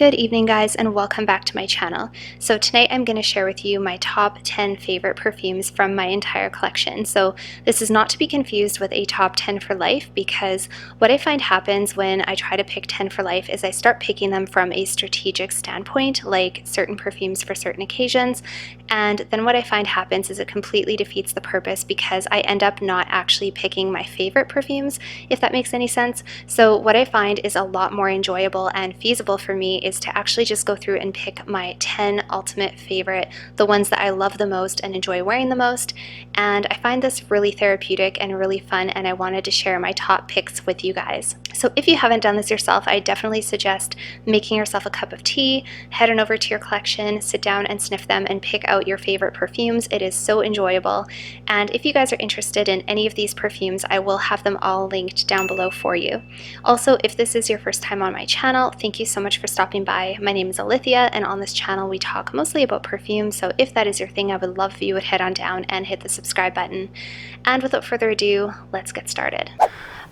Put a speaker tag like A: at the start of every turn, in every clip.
A: Good evening, guys, and welcome back to my channel. So tonight I'm going to share with you my top 10 favorite perfumes from my entire collection. So this is not to be confused with a top 10 for life, because what I find happens when I try to pick 10 for life is I start picking them from a strategic standpoint, like certain perfumes for certain occasions, and then what I find happens is it completely defeats the purpose because I end up not actually picking my favorite perfumes, if that makes any sense. So what I find is a lot more enjoyable and feasible for me is to actually just go through and pick my 10 ultimate favorite, the ones that I love the most and enjoy wearing the most. And I find this really therapeutic and really fun, and I wanted to share my top picks with you guys. So if you haven't done this yourself, I definitely suggest making yourself a cup of tea, head on over to your collection, sit down and sniff them and pick out your favorite perfumes. It is so enjoyable. And if you guys are interested in any of these perfumes, I will have them all linked down below for you. Also, if this is your first time on my channel, thank you so much for stopping by. My name is Alithia, and on this channel we talk mostly about perfume, so if that is your thing, I would love if you would head on down and hit the subscribe button. And without further ado, let's get started.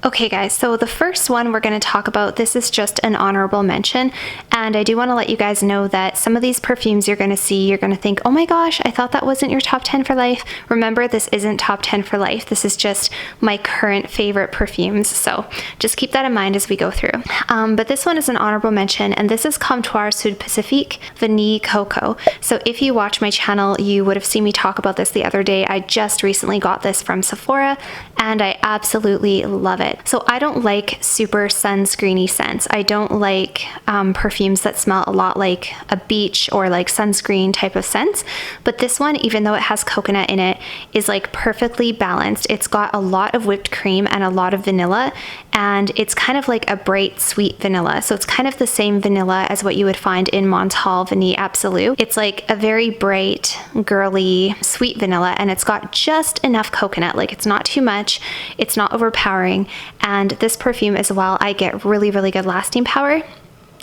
A: Okay guys, so the first one we're going to talk about, this is just an honorable mention, and I do want to let you guys know that some of these perfumes you're going to see, you're going to think, oh my gosh, I thought that wasn't your top 10 for life. Remember, this isn't top 10 for life. This is just my current favorite perfumes, so just keep that in mind as we go through. But this one is an honorable mention, and this is Comptoir Sud Pacifique Vanille Cocoa. So if you watch my channel, you would have seen me talk about this the other day. I just recently got this from Sephora, and I absolutely love it. So I don't like super sunscreeny scents. I don't like perfumes that smell a lot like a beach or like sunscreen type of scents. But this one, even though it has coconut in it, is like perfectly balanced. It's got a lot of whipped cream and a lot of vanilla, and it's kind of like a bright sweet vanilla. So it's kind of the same vanilla as what you would find in Montal Vanille Absolute. It's like a very bright, girly, sweet vanilla, and it's got just enough coconut. Like, it's not too much, it's not overpowering. And this perfume as well, I get really, really good lasting power.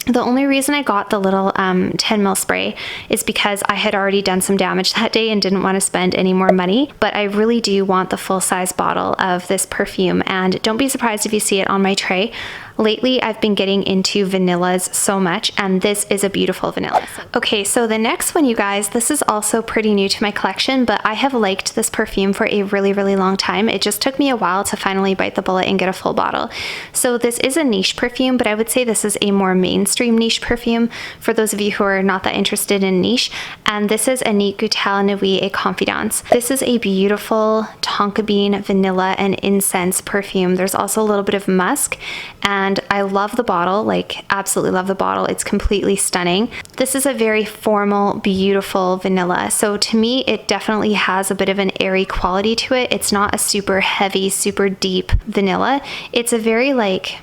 A: The only reason I got the little 10 ml spray is because I had already done some damage that day and didn't want to spend any more money, but I really do want the full-size bottle of this perfume, and don't be surprised if you see it on my tray. Lately, I've been getting into vanillas so much, and this is a beautiful vanilla. Okay, so the next one, you guys, this is also pretty new to my collection, but I have liked this perfume for a really, really long time. It just took me a while to finally bite the bullet and get a full bottle. So this is a niche perfume, but I would say this is a more mainstream niche perfume for those of you who are not that interested in niche. And this is Annick Goutal Nuit et Confidence. This is a beautiful tonka bean, vanilla, and incense perfume. There's also a little bit of musk, and I love the bottle, like absolutely love the bottle. It's completely stunning. This is a very formal, beautiful vanilla. So to me, it definitely has a bit of an airy quality to it. It's not a super heavy, super deep vanilla. It's a very like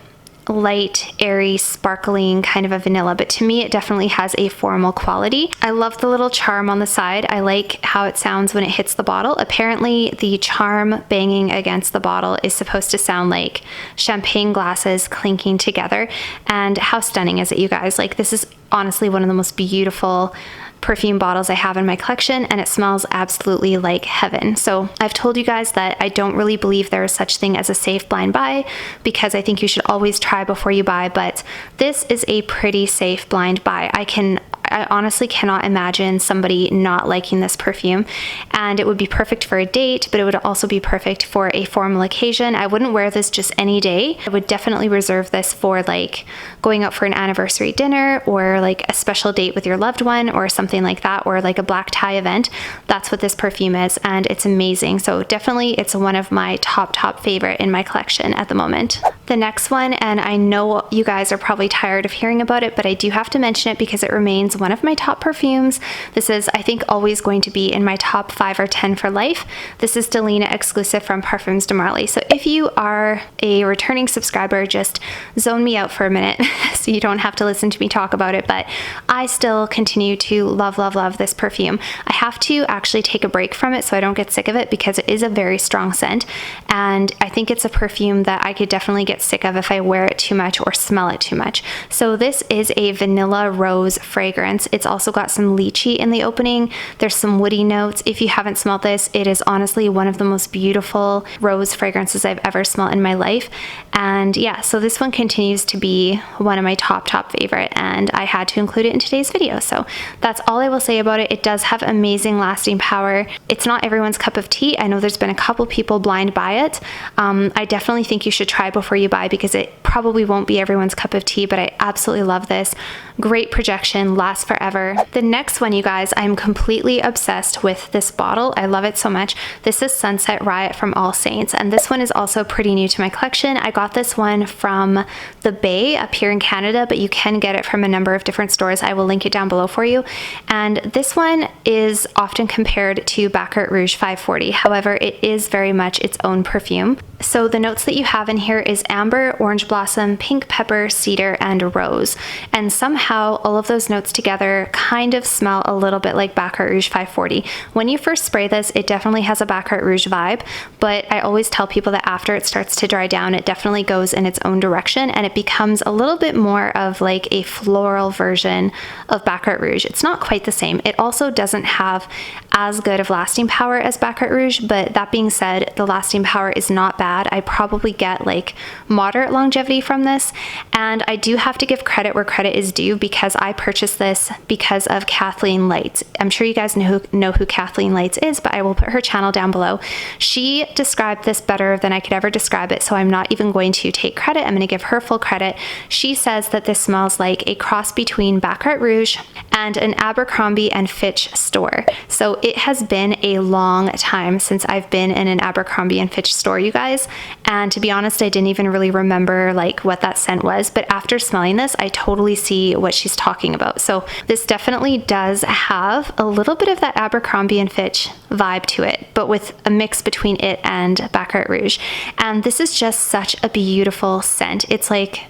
A: light, airy, sparkling kind of a vanilla, but to me it definitely has a formal quality. I love the little charm on the side. I like how it sounds when it hits the bottle. Apparently the charm banging against the bottle is supposed to sound like champagne glasses clinking together, and how stunning is it, you guys? Like, this is honestly one of the most beautiful perfume bottles I have in my collection, and it smells absolutely like heaven. So I've told you guys that I don't really believe there is such thing as a safe blind buy, because I think you should always try before you buy, but this is a pretty safe blind buy. I honestly cannot imagine somebody not liking this perfume, and it would be perfect for a date, but it would also be perfect for a formal occasion. I wouldn't wear this just any day. I would definitely reserve this for like going out for an anniversary dinner, or like a special date with your loved one, or something like that, or like a black tie event. That's what this perfume is, and it's amazing. So definitely it's one of my top favorite in my collection at the moment. The next one, and I know you guys are probably tired of hearing about it, but I do have to mention it because it remains one of my top perfumes. This is, I think, always going to be in my top 5 or 10 for life. This is Delina exclusive from Parfums de Marly. So if you are a returning subscriber, just zone me out for a minute so you don't have to listen to me talk about it, but I still continue to love this perfume. I have to actually take a break from it so I don't get sick of it, because it is a very strong scent, and I think it's a perfume that I could definitely get get sick of if I wear it too much or smell it too much. So this is a vanilla rose fragrance. It's also got some lychee in the opening. There's some woody notes. If you haven't smelled this, it is honestly one of the most beautiful rose fragrances I've ever smelled in my life. And yeah, so this one continues to be one of my top favorite, and I had to include it in today's video. So that's all I will say about it. It does have amazing lasting power. It's not everyone's cup of tea. I know there's been a couple people blind by it. I definitely think you should try before you buy, because it probably won't be everyone's cup of tea, but I absolutely love this. Great projection, lasts forever. The next one, you guys, I'm completely obsessed with this bottle. I love it so much. This is Sunset Riot from All Saints, and this one is also pretty new to my collection. I got this one from the Bay up here in Canada, but you can get it from a number of different stores. I will link it down below for you. And this one is often compared to Baccarat Rouge 540. However, it is very much its own perfume. So the notes that you have in here is amber, orange blossom, pink pepper, cedar, and rose. And somehow all of those notes together kind of smell a little bit like Baccarat Rouge 540. When you first spray this, it definitely has a Baccarat Rouge vibe, but I always tell people that after it starts to dry down, it definitely goes in its own direction and it becomes a little bit more of like a floral version of Baccarat Rouge. It's not quite the same. It also doesn't have as good of lasting power as Baccarat Rouge, but that being said, the lasting power is not bad. I probably get like moderate longevity from this, and I do have to give credit where credit is due, because I purchased this because of Kathleen Lights. I'm sure you guys know who Kathleen Lights is, but I will put her channel down below. She described this better than I could ever describe it, so I'm not even going to take credit. I'm going to give her full credit. She says that this smells like a cross between Baccarat Rouge and an Abercrombie and Fitch store. So it has been a long time since I've been in an Abercrombie and Fitch store, you guys. And to be honest, I didn't even really remember like what that scent was, but after smelling this, I totally see what she's talking about. So this definitely does have a little bit of that Abercrombie and Fitch vibe to it, but with a mix between it and Baccarat Rouge. And this is just such a beautiful scent. It's like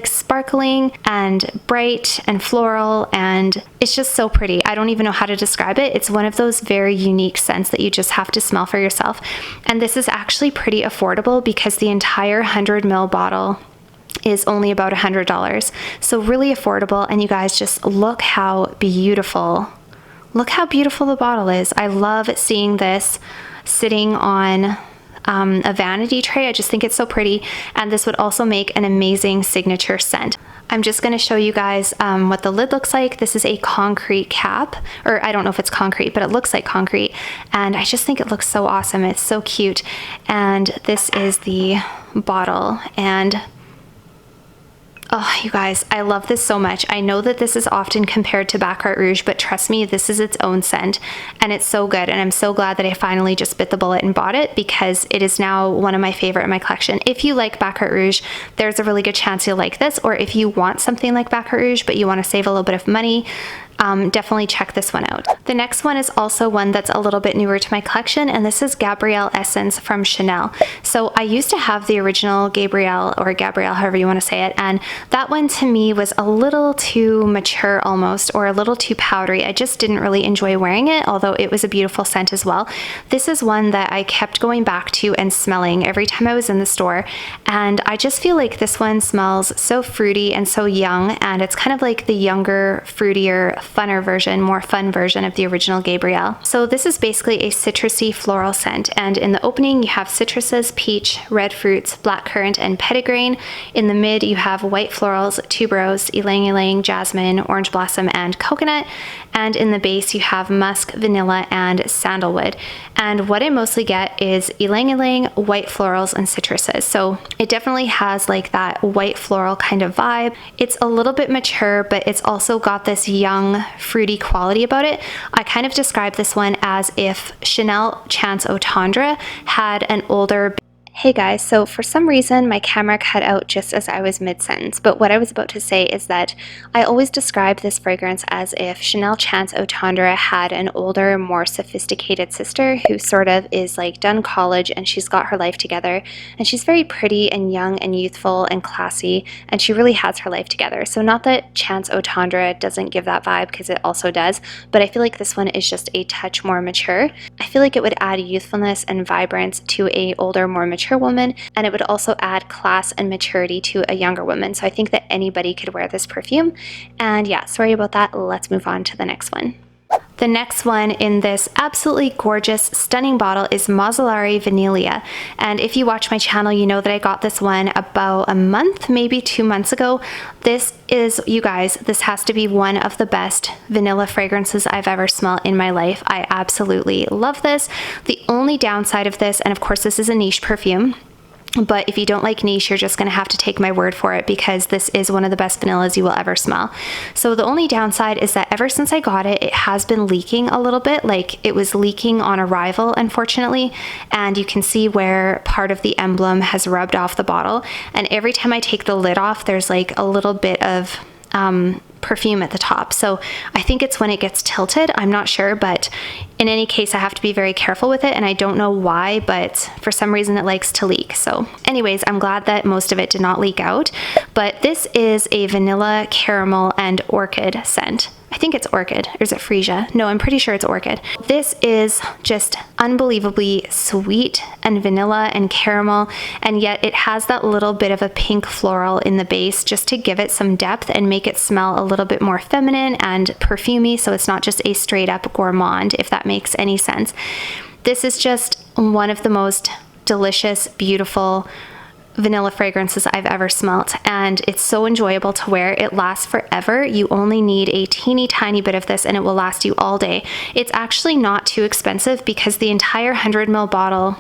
A: sparkling and bright and floral, and it's just so pretty. I don't even know how to describe it. It's one of those very unique scents that you just have to smell for yourself. And this is actually pretty affordable because the entire 100 ml bottle is only about $100. So really affordable. And you guys, just look how beautiful the bottle is. I love seeing this sitting on a vanity tray. I just think it's so pretty, and this would also make an amazing signature scent. I'm just going to show you guys what the lid looks like. This is a concrete cap, or I don't know if it's concrete, but it looks like concrete, and I just think it looks so awesome. It's so cute. And this is the bottle, and oh, you guys, I love this so much. I know that this is often compared to Baccarat Rouge, but trust me, this is its own scent, and it's so good. And I'm so glad that I finally just bit the bullet and bought it, because it is now one of my favorite in my collection. If you like Baccarat Rouge, there's a really good chance you'll like this. Or if you want something like Baccarat Rouge, but you want to save a little bit of money, definitely check this one out. The next one is also one that's a little bit newer to my collection, and this is Gabrielle Essence from Chanel. So I used to have the original Gabrielle, or Gabrielle, however you want to say it, and that one to me was a little too mature almost, or a little too powdery. I just didn't really enjoy wearing it, although it was a beautiful scent as well. This is one that I kept going back to and smelling every time I was in the store, and I just feel like this one smells so fruity and so young, and it's kind of like the younger, fruitier, funner version, more fun version of the original Gabrielle. So this is basically a citrusy floral scent, and in the opening you have citruses, peach, red fruits, blackcurrant, and petitgrain. In the mid you have white florals, tuberose, ylang ylang, jasmine, orange blossom, and coconut. And in the base you have musk, vanilla, and sandalwood. And what I mostly get is ylang ylang, white florals, and citruses. So it definitely has like that white floral kind of vibe. It's a little bit mature, but it's also got this young, fruity quality about it. I kind of describe this one as if Chanel Chance Au Tendre had an older... Hey guys, so for some reason my camera cut out just as I was mid-sentence, but what I was about to say is that I always describe this fragrance as if Chanel Chance Au Tendre had an older, more sophisticated sister who sort of is like done college and she's got her life together, and she's very pretty and young and youthful and classy, and she really has her life together. So not that Chance Au Tendre doesn't give that vibe, because it also does, but I feel like this one is just a touch more mature. I feel like it would add youthfulness and vibrance to a older, more mature older woman, and it would also add class and maturity to a younger woman. So I think that anybody could wear this perfume. And yeah, sorry about that. Let's move on to the next one. The next one in this absolutely gorgeous, stunning bottle is Mazzolari Vanilla. And if you watch my channel, you know that I got this one about a month, maybe 2 months ago. This is, you guys, this has to be one of the best vanilla fragrances I've ever smelled in my life. I absolutely love this. The only downside of this, and of course this is a niche perfume, but if you don't like niche, you're just going to have to take my word for it, because this is one of the best vanillas you will ever smell. So the only downside is that ever since I got it, it has been leaking a little bit. Like, it was leaking on arrival, unfortunately, and you can see where part of the emblem has rubbed off the bottle. And every time I take the lid off, there's like a little bit of perfume at the top. So I think it's when it gets tilted, I'm not sure, but in any case, I have to be very careful with it, and I don't know why, but for some reason it likes to leak. So anyways, I'm glad that most of it did not leak out. But this is a vanilla, caramel, and orchid scent. I think it's orchid, or is it freesia? No, I'm pretty sure it's orchid. This is just unbelievably sweet and vanilla and caramel, and yet it has that little bit of a pink floral in the base just to give it some depth and make it smell a little bit more feminine and perfumey, so it's not just a straight up gourmand, if that makes any sense. This is just one of the most delicious, beautiful vanilla fragrances I've ever smelt, and it's so enjoyable to wear. It lasts forever. You only need a teeny tiny bit of this and it will last you all day. It's actually not too expensive, because the entire 100 ml bottle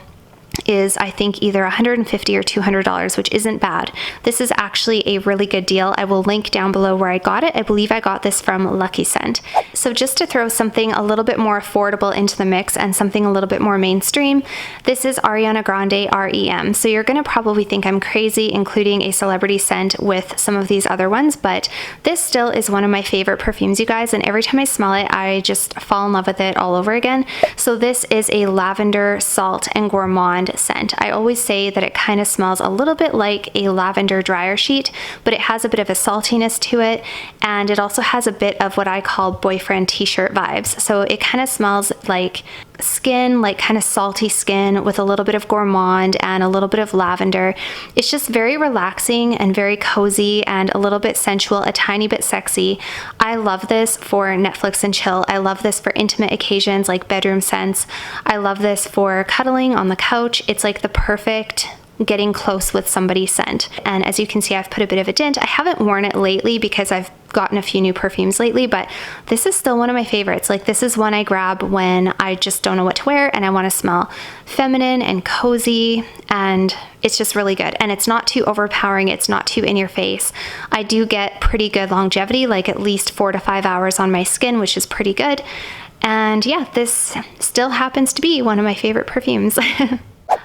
A: is, I think, either $150 or $200, which isn't bad. This is actually a really good deal. I will link down below where I got it. I believe I got this from Lucky Scent. So just to throw something a little bit more affordable into the mix and something a little bit more mainstream, this is Ariana Grande REM. So you're gonna probably think I'm crazy including a celebrity scent with some of these other ones, but this still is one of my favorite perfumes, you guys, and every time I smell it, I just fall in love with it all over again. So this is a lavender, salt, and gourmand scent. I always say that it kind of smells a little bit like a lavender dryer sheet, but it has a bit of a saltiness to it, and it also has a bit of what I call boyfriend t-shirt vibes. So it kind of smells like skin, like kind of salty skin with a little bit of gourmand and a little bit of lavender. It's just very relaxing and very cozy and a little bit sensual, a tiny bit sexy. I love this for Netflix and chill. I love this for intimate occasions like bedroom scents. I love this for cuddling on the couch. It's like the perfect getting close with somebody scent. And as you can see, I've put a bit of a dent. I haven't worn it lately because I've gotten a few new perfumes lately, but this is still one of my favorites. Like, this is one I grab when I just don't know what to wear and I want to smell feminine and cozy, and it's just really good. And it's not too overpowering, it's not too in your face. I do get pretty good longevity, like at least 4 to 5 hours on my skin, which is pretty good. And yeah, this still happens to be one of my favorite perfumes.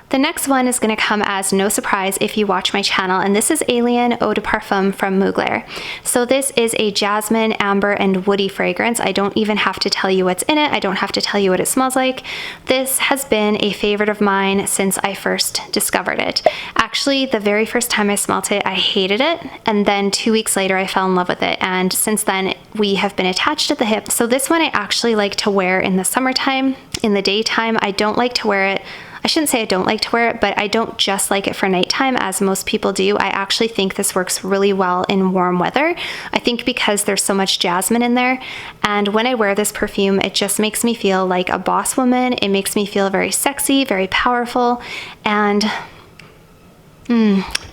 A: The next one is going to come as no surprise if you watch my channel, and this is Alien Eau de Parfum from Mugler. So this is a jasmine, amber, and woody fragrance. I don't even have to tell you what's in it. I don't have to tell you what it smells like. This has been a favorite of mine since I first discovered it. Actually, the very first time I smelt it, I hated it, and then 2 weeks later I fell in love with it, and since then we have been attached at the hip. So this one I actually like to wear in the summertime. In the daytime, I don't like to wear it. I shouldn't say I don't like to wear it, but I don't just like it for nighttime as most people do. I actually think this works really well in warm weather. I think because there's so much jasmine in there, and when I wear this perfume, it just makes me feel like a boss woman. It makes me feel very sexy, very powerful, and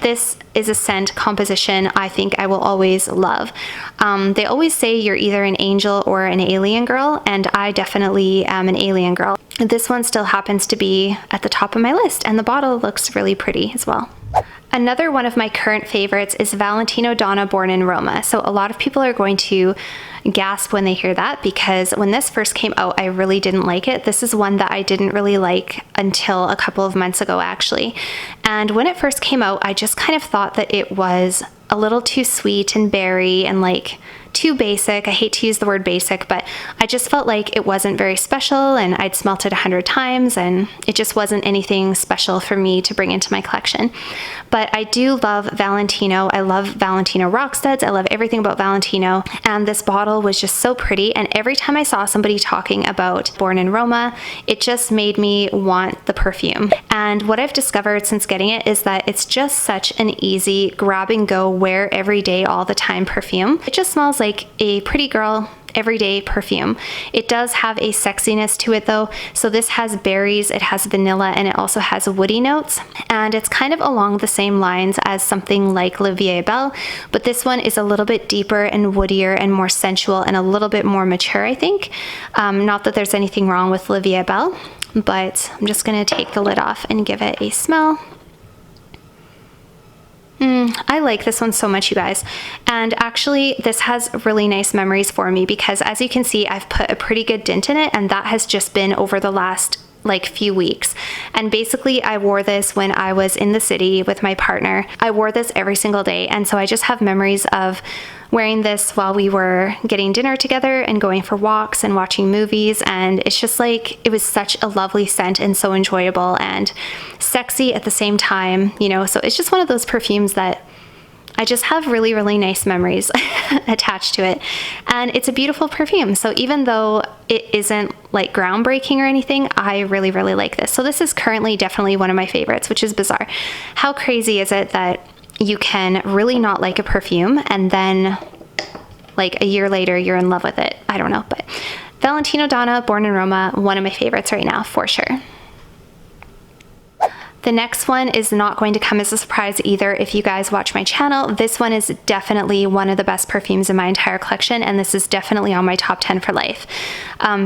A: this is a scent composition I think I will always love. They always say you're either an angel or an alien girl, and I definitely am an alien girl. This one still happens to be at the top of my list, and the bottle looks really pretty as well. Another one of my current favorites is Valentino Donna Born in Roma. So a lot of people are going to gasp when they hear that, because when this first came out, I really didn't like it. This is one that I didn't really like until a couple of months ago, actually. And when it first came out, I just kind of thought that it was a little too sweet and berry and like too basic. I hate to use the word basic, but I just felt like it wasn't very special, and I'd smelt it 100 times and it just wasn't anything special for me to bring into my collection. But I do love Valentino. I love Valentino rock studs. I love everything about Valentino, and this bottle was just so pretty, and every time I saw somebody talking about Born in Roma, it just made me want the perfume. And what I've discovered since getting it is that it's just such an easy grab and go, wear every day, all the time perfume. It just smells like a pretty girl everyday perfume. It does have a sexiness to it though. So this has berries, it has vanilla, and it also has woody notes. And it's kind of along the same lines as something like La Vie est Belle, but this one is a little bit deeper and woodier and more sensual and a little bit more mature, I think. Not that there's anything wrong with La Vie est Belle, but I'm just gonna take the lid off and give it a smell. I like this one so much, you guys. And actually, this has really nice memories for me because, as you can see, I've put a pretty good dent in it, and that has just been over the last like few weeks. And basically I wore this when I was in the city with my partner. I wore this every single day, and so I just have memories of wearing this while we were getting dinner together and going for walks and watching movies, and it's just like, it was such a lovely scent and so enjoyable and sexy at the same time, you know. So it's just one of those perfumes that I just have really, really nice memories attached to it. And it's a beautiful perfume. So even though it isn't like groundbreaking or anything, I really, really like this. So this is currently definitely one of my favorites, which is bizarre. How crazy is it that you can really not like a perfume and then like a year later you're in love with it? I don't know, but Valentino Donna Born in Roma, one of my favorites right now for sure. The next one is not going to come as a surprise either if you guys watch my channel. This one is definitely one of the best perfumes in my entire collection, and this is definitely on my top 10 for life.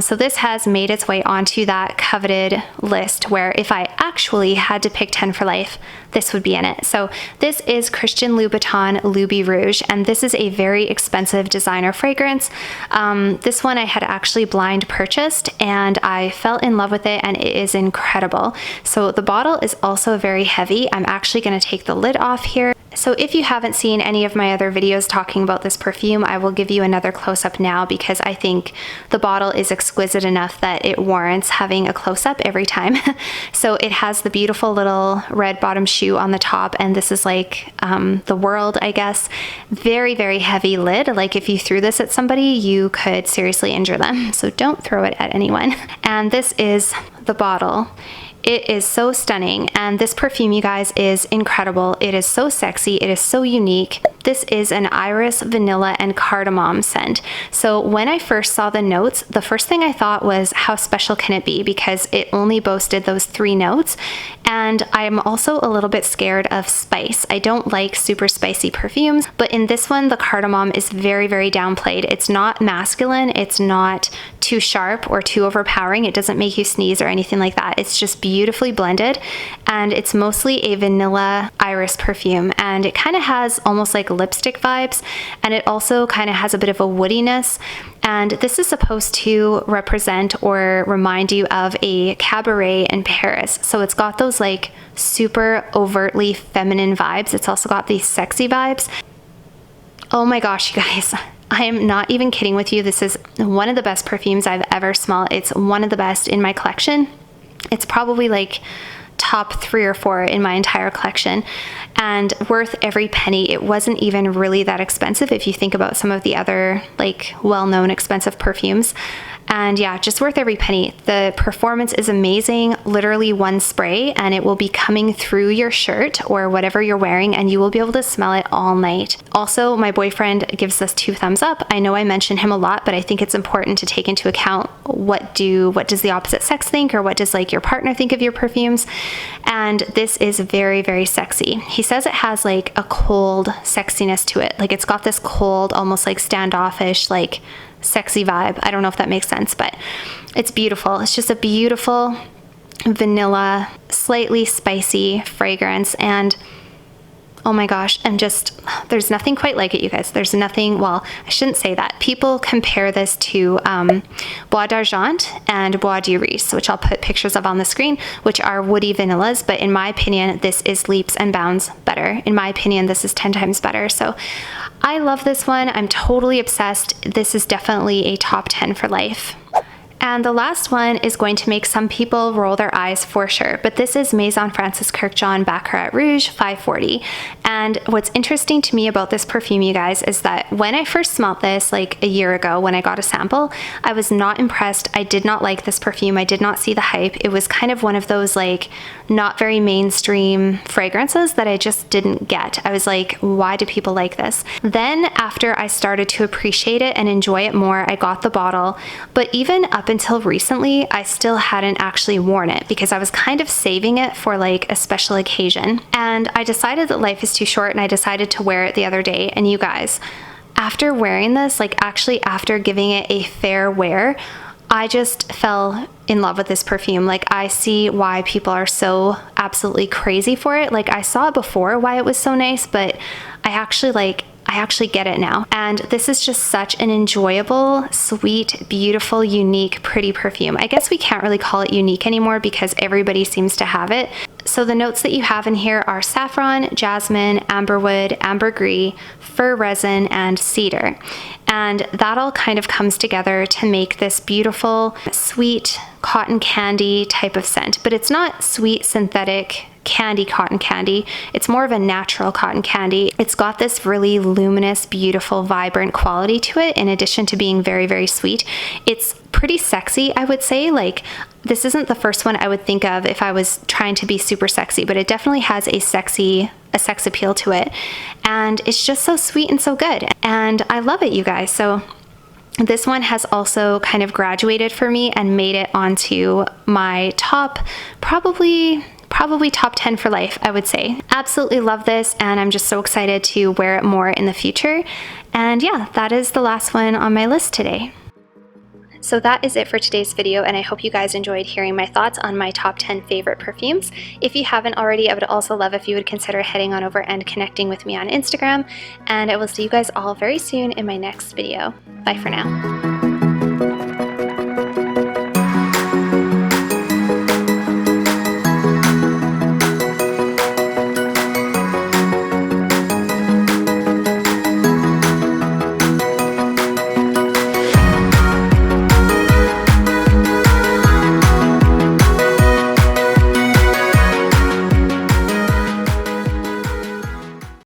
A: So this has made its way onto that coveted list where if I actually had to pick 10 for life, this would be in it. So this is Christian Louboutin Loubi Rouge, and this is a very expensive designer fragrance. This one I had actually blind purchased, and I fell in love with it, and it is incredible. So the bottle is also very heavy. I'm actually going to take the lid off here. So if you haven't seen any of my other videos talking about this perfume, I will give you another close-up now because I think the bottle is exquisite enough that it warrants having a close-up every time. So it has the beautiful little red bottom shoe on the top, and this is like the world, I guess. Very, very heavy lid. Like if you threw this at somebody, you could seriously injure them. So don't throw it at anyone. And this is the bottle. It is so stunning, and this perfume, you guys, is incredible. It is so sexy. It is so unique. This is an iris, vanilla, and cardamom scent. So when I first saw the notes, the first thing I thought was, how special can it be? Because it only boasted those 3 notes. And I'm also a little bit scared of spice. I don't like super spicy perfumes, but in this one, the cardamom is very, very downplayed. It's not masculine. It's not too sharp or too overpowering. It doesn't make you sneeze or anything like that. It's just beautifully blended, and it's mostly a vanilla iris perfume, and it kind of has almost like lipstick vibes, and it also kind of has a bit of a woodiness. And this is supposed to represent or remind you of a cabaret in Paris. So it's got those like super overtly feminine vibes. It's also got these sexy vibes. Oh my gosh, you guys. I am not even kidding with you. This is one of the best perfumes I've ever smelled. It's one of the best in my collection. It's probably like top 3 or 4 in my entire collection, and worth every penny. It wasn't even really that expensive if you think about some of the other like well-known expensive perfumes. And yeah, just worth every penny. The performance is amazing. Literally one spray and it will be coming through your shirt or whatever you're wearing, and you will be able to smell it all night. Also, my boyfriend gives us 2 thumbs up. I know I mention him a lot, but I think it's important to take into account what does the opposite sex think, or what does like your partner think of your perfumes. And this is very, very sexy. He says it has like a cold sexiness to it. Like it's got this cold, almost like standoffish, like sexy vibe. I don't know if that makes sense, but it's beautiful. It's just a beautiful vanilla, slightly spicy fragrance, and oh my gosh, and just, there's nothing quite like it, you guys. There's nothing, well, I shouldn't say that. People compare this to Bois d'Argent and Bois d'Iris, which I'll put pictures of on the screen, which are woody vanillas, but in my opinion, this is leaps and bounds better. In my opinion, this is 10 times better. So I love this one. I'm totally obsessed. This is definitely a top 10 for life. And the last one is going to make some people roll their eyes for sure, but this is Maison Francis Kurkdjian Baccarat Rouge 540. And what's interesting to me about this perfume, you guys, is that when I first smelled this like a year ago when I got a sample, I was not impressed. I did not like this perfume. I did not see the hype. It was kind of one of those like not very mainstream fragrances that I just didn't get. I was like, why do people like this? Then after I started to appreciate it and enjoy it more, I got the bottle, but even up until recently, I still hadn't actually worn it because I was kind of saving it for like a special occasion. And I decided that life is too short and I decided to wear it the other day. And you guys, after wearing this, like actually after giving it a fair wear, I just fell in love with this perfume. Like I see why people are so absolutely crazy for it. Like I saw before why it was so nice, but I actually get it now. And this is just such an enjoyable, sweet, beautiful, unique, pretty perfume. I guess we can't really call it unique anymore because everybody seems to have it. So the notes that you have in here are saffron, jasmine, amberwood, ambergris, fir resin, and cedar. And that all kind of comes together to make this beautiful, sweet cotton candy type of scent. But it's not sweet synthetic candy cotton candy. It's more of a natural cotton candy. It's got this really luminous, beautiful, vibrant quality to it in addition to being very, very sweet. It's pretty sexy, I would say. Like this isn't the first one I would think of if I was trying to be super sexy, but it definitely has a sex appeal to it. And it's just so sweet and so good. And I love it, you guys. So this one has also kind of graduated for me and made it onto my top, probably top 10 for life, I would say. Absolutely love this, and I'm just so excited to wear it more in the future. And yeah, that is the last one on my list today. So that is it for today's video, and I hope you guys enjoyed hearing my thoughts on my top 10 favorite perfumes. If you haven't already, I would also love if you would consider heading on over and connecting with me on Instagram, and I will see you guys all very soon in my next video. Bye for now.